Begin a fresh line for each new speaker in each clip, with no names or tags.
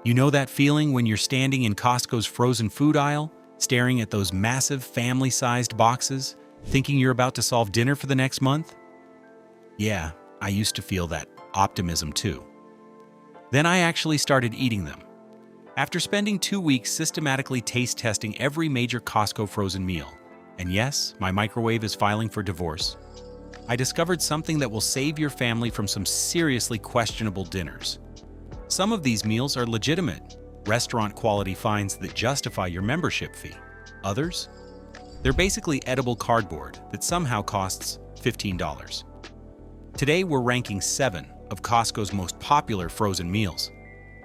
You know that feeling when you're standing in Costco's frozen food aisle, staring at those massive family-sized boxes, thinking you're about to solve dinner for the next month? Yeah, I used to feel that optimism too. Then I actually started eating them. After spending 2 weeks systematically taste testing every major Costco frozen meal, and yes, my microwave is filing for divorce, I discovered something that will save your family from some seriously questionable dinners. Some of these meals are legitimate, restaurant-quality finds that justify your membership fee. Others? They're basically edible cardboard that somehow costs $15. Today, we're ranking 7 of Costco's most popular frozen meals,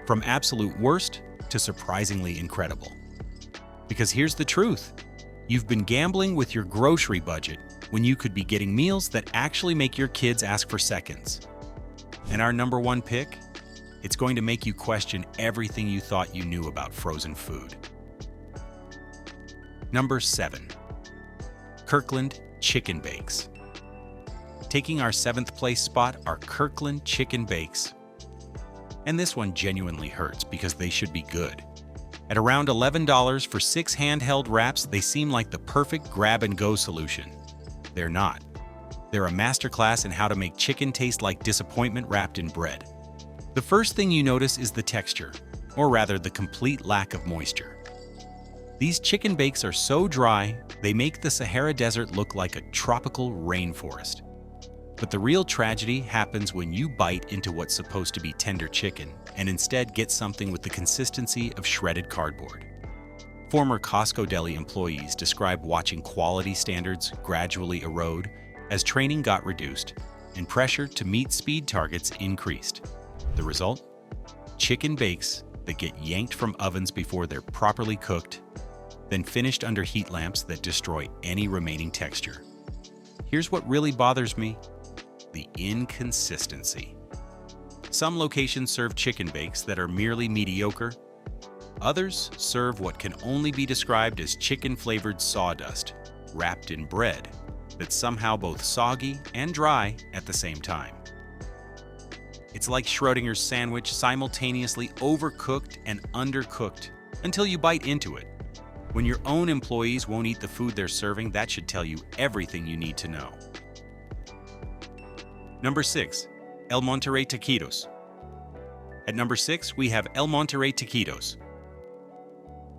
from absolute worst to surprisingly incredible. Because here's the truth. You've been gambling with your grocery budget when you could be getting meals that actually make your kids ask for seconds. And our number 1 pick? It's going to make you question everything you thought you knew about frozen food. Number 7. Kirkland Chicken Bakes. Taking our 7th place spot are Kirkland Chicken Bakes. And this one genuinely hurts because they should be good. At around $11 for 6 handheld wraps, they seem like the perfect grab-and-go solution. They're not. They're a masterclass in how to make chicken taste like disappointment wrapped in bread. The first thing you notice is the texture, or rather the complete lack of moisture. These chicken bakes are so dry, they make the Sahara Desert look like a tropical rainforest. But the real tragedy happens when you bite into what's supposed to be tender chicken and instead get something with the consistency of shredded cardboard. Former Costco deli employees describe watching quality standards gradually erode as training got reduced and pressure to meet speed targets increased. The result? Chicken bakes that get yanked from ovens before they're properly cooked, then finished under heat lamps that destroy any remaining texture. Here's what really bothers me: the inconsistency. Some locations serve chicken bakes that are merely mediocre. Others serve what can only be described as chicken-flavored sawdust, wrapped in bread, that's somehow both soggy and dry at the same time. It's like Schrodinger's sandwich, simultaneously overcooked and undercooked until you bite into it. When your own employees won't eat the food they're serving, that should tell you everything you need to know. Number 6. El Monterey taquitos. At number 6, we have El Monterey taquitos.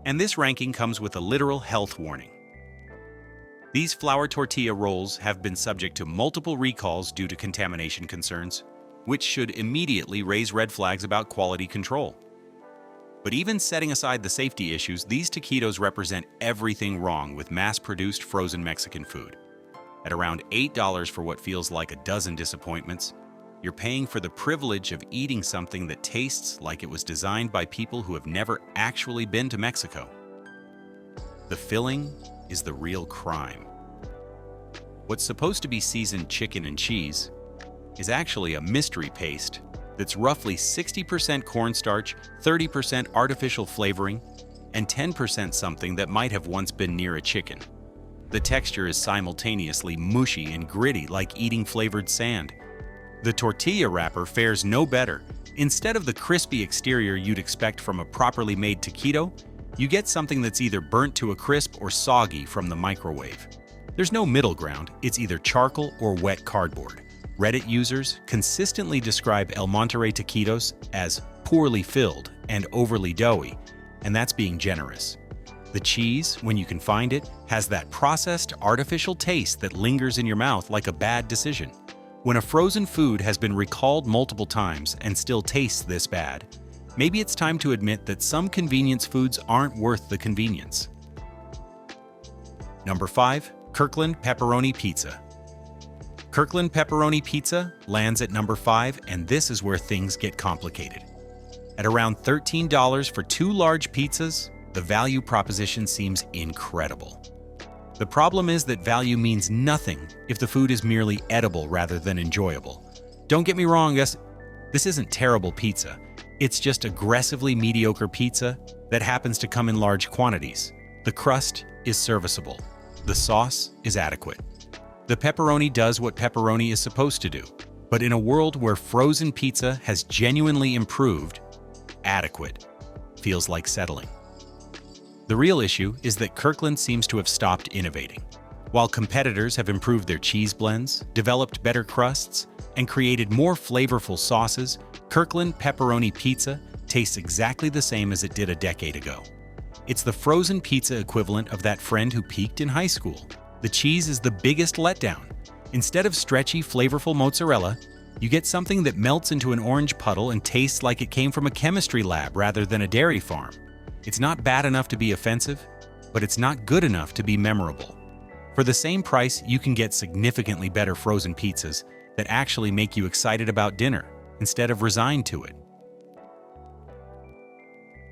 And this ranking comes with a literal health warning. These flour tortilla rolls have been subject to multiple recalls due to contamination concerns, which should immediately raise red flags about quality control. But even setting aside the safety issues, these taquitos represent everything wrong with mass-produced frozen Mexican food. At around $8 for what feels like a dozen disappointments, you're paying for the privilege of eating something that tastes like it was designed by people who have never actually been to Mexico. The filling is the real crime. What's supposed to be seasoned chicken and cheese is actually a mystery paste that's roughly 60% cornstarch, 30% artificial flavoring, and 10% something that might have once been near a chicken. The texture is simultaneously mushy and gritty, like eating flavored sand. The tortilla wrapper fares no better. Instead of the crispy exterior you'd expect from a properly made taquito, you get something that's either burnt to a crisp or soggy from the microwave. There's no middle ground. It's either charcoal or wet cardboard. Reddit users consistently describe El Monterey taquitos as poorly filled and overly doughy, and that's being generous. The cheese, when you can find it, has that processed, artificial taste that lingers in your mouth like a bad decision. When a frozen food has been recalled multiple times and still tastes this bad, maybe it's time to admit that some convenience foods aren't worth the convenience. Number 5. Kirkland Pepperoni Pizza. Kirkland Pepperoni Pizza lands at number 5, and this is where things get complicated. At around $13 for 2 large pizzas, the value proposition seems incredible. The problem is that value means nothing if the food is merely edible rather than enjoyable. Don't get me wrong, this isn't terrible pizza. It's just aggressively mediocre pizza that happens to come in large quantities. The crust is serviceable. The sauce is adequate. The pepperoni does what pepperoni is supposed to do. But in a world where frozen pizza has genuinely improved, adequate feels like settling. The real issue is that Kirkland seems to have stopped innovating. While competitors have improved their cheese blends, developed better crusts, and created more flavorful sauces, Kirkland pepperoni pizza tastes exactly the same as it did a decade ago. It's the frozen pizza equivalent of that friend who peaked in high school. The cheese is the biggest letdown. Instead of stretchy, flavorful mozzarella, you get something that melts into an orange puddle and tastes like it came from a chemistry lab rather than a dairy farm. It's not bad enough to be offensive, but it's not good enough to be memorable. For the same price, you can get significantly better frozen pizzas that actually make you excited about dinner instead of resigned to it.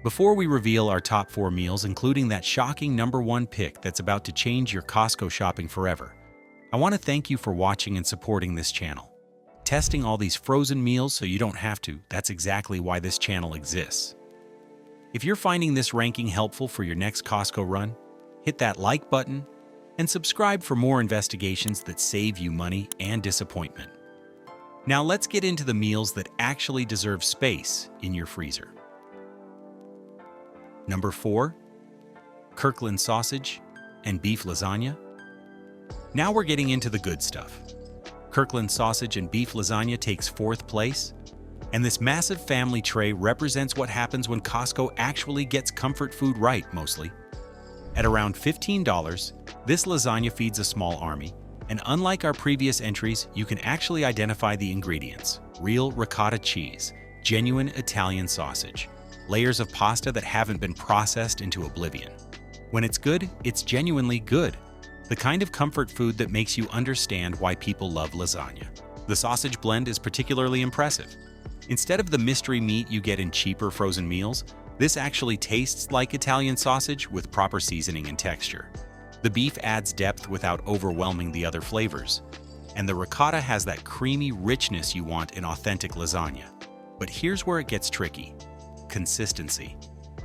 Before we reveal our top 4 meals, including that shocking #1 pick that's about to change your Costco shopping forever, I want to thank you for watching and supporting this channel. Testing all these frozen meals so you don't have to, that's exactly why this channel exists. If you're finding this ranking helpful for your next Costco run, hit that like button and subscribe for more investigations that save you money and disappointment. Now let's get into the meals that actually deserve space in your freezer. Number 4, Kirkland sausage and beef lasagna. Now we're getting into the good stuff. Kirkland sausage and beef lasagna takes 4th place, and this massive family tray represents what happens when Costco actually gets comfort food right, mostly. At around $15, this lasagna feeds a small army, and unlike our previous entries, you can actually identify the ingredients: real ricotta cheese, genuine Italian sausage, layers of pasta that haven't been processed into oblivion. When it's good, it's genuinely good. The kind of comfort food that makes you understand why people love lasagna. The sausage blend is particularly impressive. Instead of the mystery meat you get in cheaper frozen meals, this actually tastes like Italian sausage with proper seasoning and texture. The beef adds depth without overwhelming the other flavors, and the ricotta has that creamy richness you want in authentic lasagna. But here's where it gets tricky: consistency.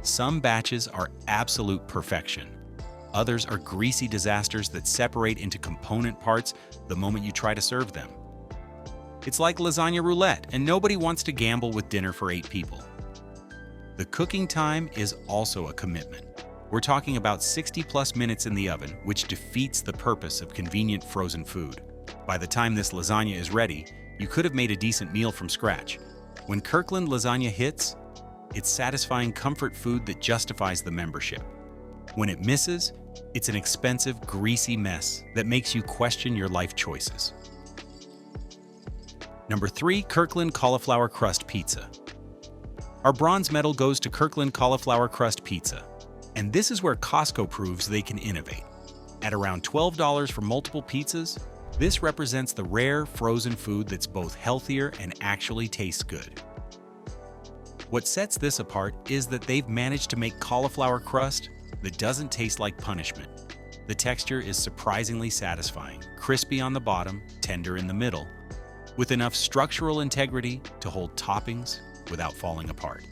Some batches are absolute perfection. Others are greasy disasters that separate into component parts the moment you try to serve them. It's like lasagna roulette, and nobody wants to gamble with dinner for 8 people. The cooking time is also a commitment. We're talking about 60+ minutes in the oven, which defeats the purpose of convenient frozen food. By the time this lasagna is ready, you could have made a decent meal from scratch. When Kirkland lasagna hits, it's satisfying comfort food that justifies the membership. When it misses, it's an expensive, greasy mess that makes you question your life choices. Number 3, Kirkland cauliflower crust pizza. Our bronze medal goes to Kirkland cauliflower crust pizza, and this is where Costco proves they can innovate. At around $12 for multiple pizzas, this represents the rare frozen food that's both healthier and actually tastes good. What sets this apart is that they've managed to make cauliflower crust that doesn't taste like punishment. The texture is surprisingly satisfying, crispy on the bottom, tender in the middle, with enough structural integrity to hold toppings without falling apart.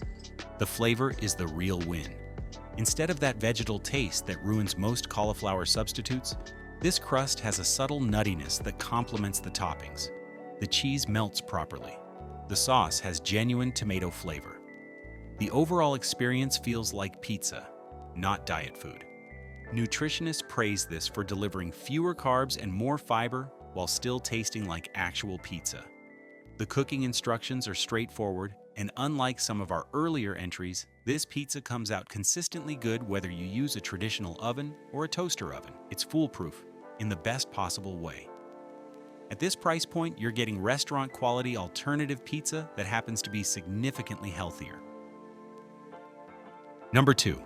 The flavor is the real win. Instead of that vegetal taste that ruins most cauliflower substitutes, this crust has a subtle nuttiness that complements the toppings. The cheese melts properly. The sauce has genuine tomato flavor. The overall experience feels like pizza, not diet food. Nutritionists praise this for delivering fewer carbs and more fiber while still tasting like actual pizza. The cooking instructions are straightforward, and unlike some of our earlier entries, this pizza comes out consistently good whether you use a traditional oven or a toaster oven. It's foolproof in the best possible way. At this price point, you're getting restaurant-quality alternative pizza that happens to be significantly healthier. Number 2,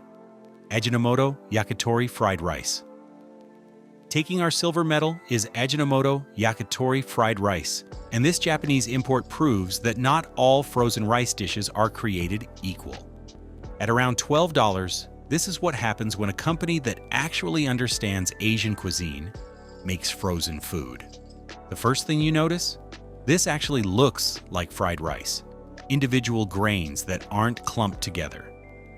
Ajinomoto yakitori fried rice. Taking our silver medal is Ajinomoto yakitori fried rice, and this Japanese import proves that not all frozen rice dishes are created equal. At around $12, this is what happens when a company that actually understands Asian cuisine makes frozen food. The first thing you notice? This actually looks like fried rice. Individual grains that aren't clumped together.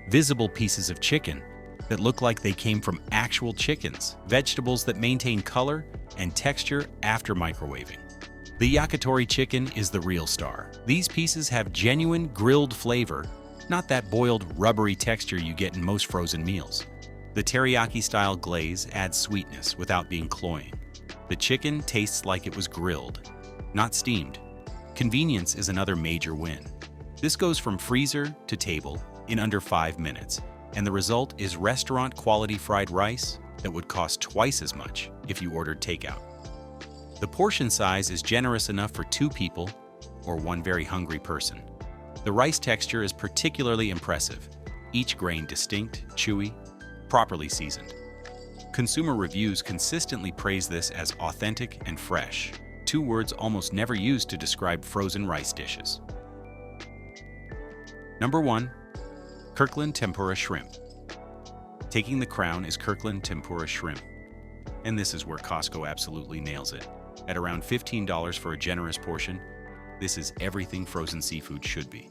Visible pieces of chicken that look like they came from actual chickens, vegetables that maintain color and texture after microwaving. The yakitori chicken is the real star. These pieces have genuine grilled flavor not that boiled, rubbery texture you get in most frozen meals. The teriyaki-style glaze adds sweetness without being cloying. The chicken tastes like it was grilled, not steamed. Convenience is another major win. This goes from freezer to table in under 5 minutes, and the result is restaurant-quality fried rice that would cost twice as much if you ordered takeout. The portion size is generous enough for 2 people or one very hungry person. The rice texture is particularly impressive, each grain distinct, chewy, properly seasoned. Consumer reviews consistently praise this as authentic and fresh, 2 words almost never used to describe frozen rice dishes. Number 1. Kirkland Tempura Shrimp. Taking the crown is Kirkland Tempura Shrimp. And this is where Costco absolutely nails it. At around $15 for a generous portion, this is everything frozen seafood should be.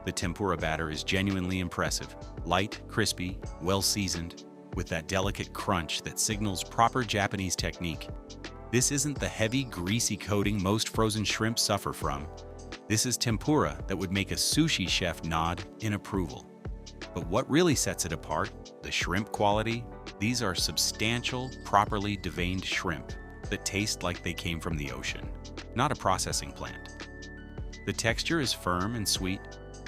The tempura batter is genuinely impressive, light, crispy, well-seasoned, with that delicate crunch that signals proper Japanese technique. This isn't the heavy, greasy coating most frozen shrimp suffer from. This is tempura that would make a sushi chef nod in approval. But what really sets it apart? The shrimp quality. These are substantial, properly deveined shrimp that taste like they came from the ocean, not a processing plant. The texture is firm and sweet,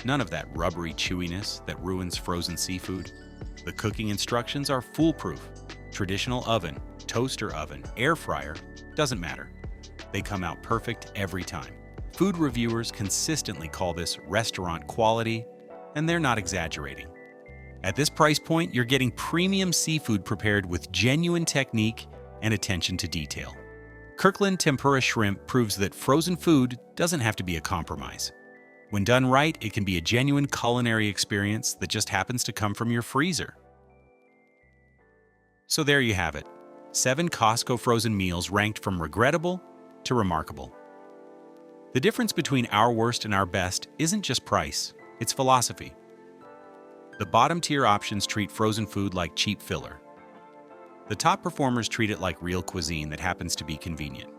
none of that rubbery chewiness that ruins frozen seafood. The cooking instructions are foolproof. Traditional oven, toaster oven, air fryer, doesn't matter. They come out perfect every time. Food reviewers consistently call this restaurant quality, and they're not exaggerating. At this price point, you're getting premium seafood prepared with genuine technique and attention to detail. Kirkland Tempura Shrimp proves that frozen food doesn't have to be a compromise. When done right, it can be a genuine culinary experience that just happens to come from your freezer. So there you have it. 7 Costco frozen meals ranked from regrettable to remarkable. The difference between our worst and our best isn't just price, it's philosophy. The bottom-tier options treat frozen food like cheap filler. The top performers treat it like real cuisine that happens to be convenient.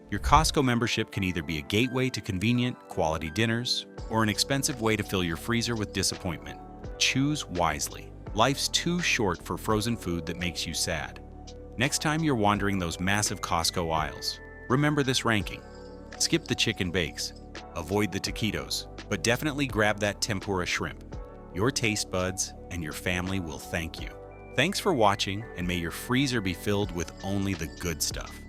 Your Costco membership can either be a gateway to convenient, quality dinners, or an expensive way to fill your freezer with disappointment. Choose wisely. Life's too short for frozen food that makes you sad. Next time you're wandering those massive Costco aisles, remember this ranking. Skip the chicken bakes, avoid the taquitos, but definitely grab that tempura shrimp. Your taste buds and your family will thank you. Thanks for watching, and may your freezer be filled with only the good stuff.